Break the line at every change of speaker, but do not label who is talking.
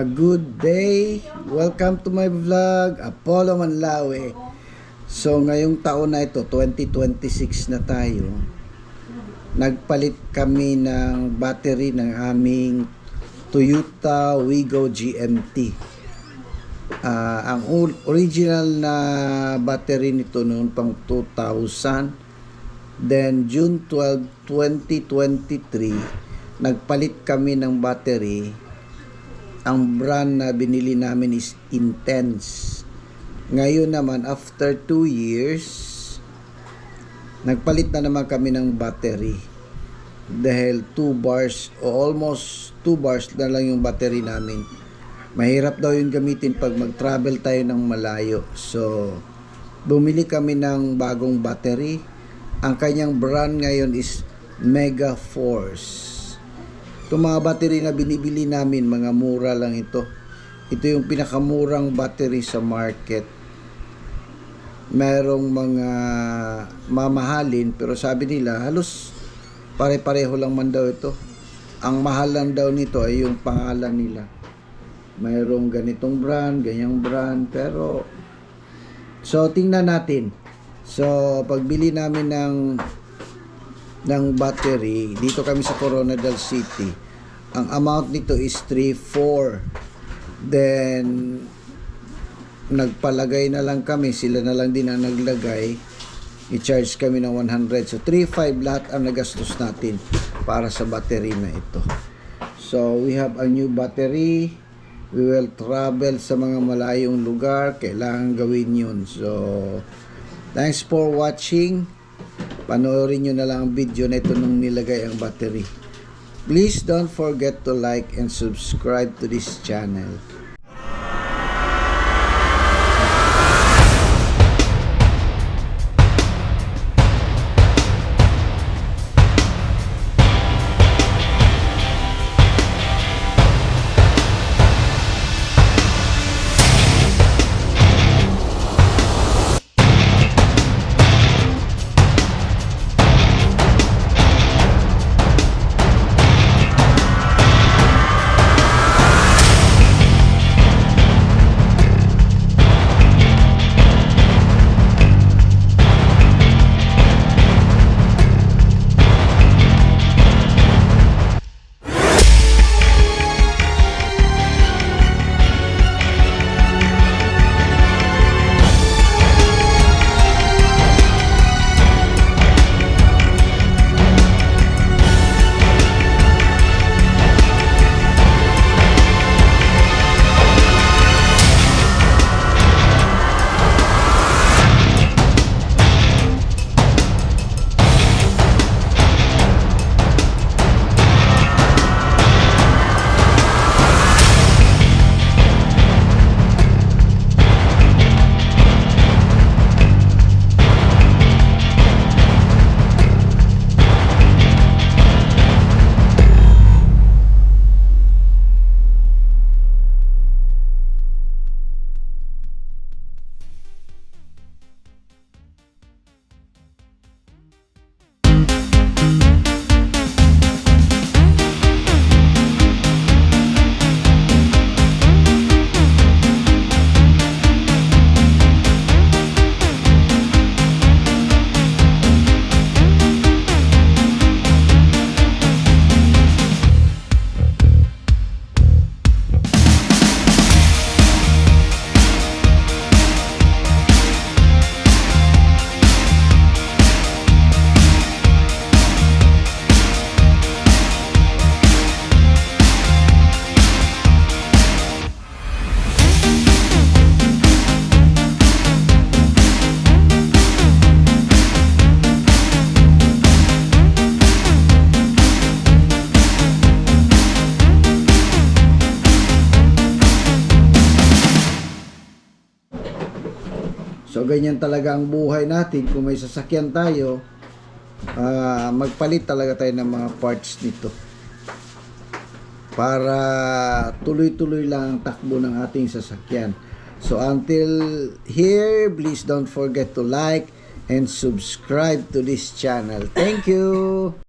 Good day. Welcome to my vlog, Apollo Manlawe. So ngayong taon na ito, 2026 na tayo. Nagpalit kami ng battery ng aming Toyota Wigo GMT. Ang original na battery nito noon pang 2000. Then June 12, 2023, nagpalit kami ng battery. Ang brand na binili namin is Intense. Ngayon naman, after 2 years, nagpalit na naman kami ng battery. Dahil 2 bars o almost 2 bars na lang yung battery namin. Mahirap daw yung gamitin pag mag-travel tayo ng malayo. So, bumili kami ng bagong battery. Ang kanyang brand ngayon is Mega Force. Itong mga battery na binibili namin, mga mura lang ito. Ito yung pinakamurang battery sa market. Merong mga mamahalin, pero sabi nila, halos pare-pareho lang man daw ito. Ang mahal lang daw nito ay yung pangalan nila. Mayroong ganitong brand, ganyang brand, pero so tingnan natin. So pagbili namin ng battery, dito kami sa Coronadal City. Ang amount nito is 3,400. Then nagpalagay na lang kami, sila na lang din ang naglagay. I-charge kami ng 100. So 3,500 lahat ang nagastos natin para sa battery na ito. So we have a new battery. We will travel sa mga malayong lugar, kailangan gawin yun. So thanks for watching. Panoorin nyo na lang ang video na ito nung nilagay ang battery. Please don't forget to like and subscribe to this channel. So ganyan talaga ang buhay natin. Kung may sasakyan tayo, magpalit talaga tayo ng mga parts nito para tuloy-tuloy lang ang takbo ng ating sasakyan. So until here, please don't forget to like and subscribe to this channel. Thank you!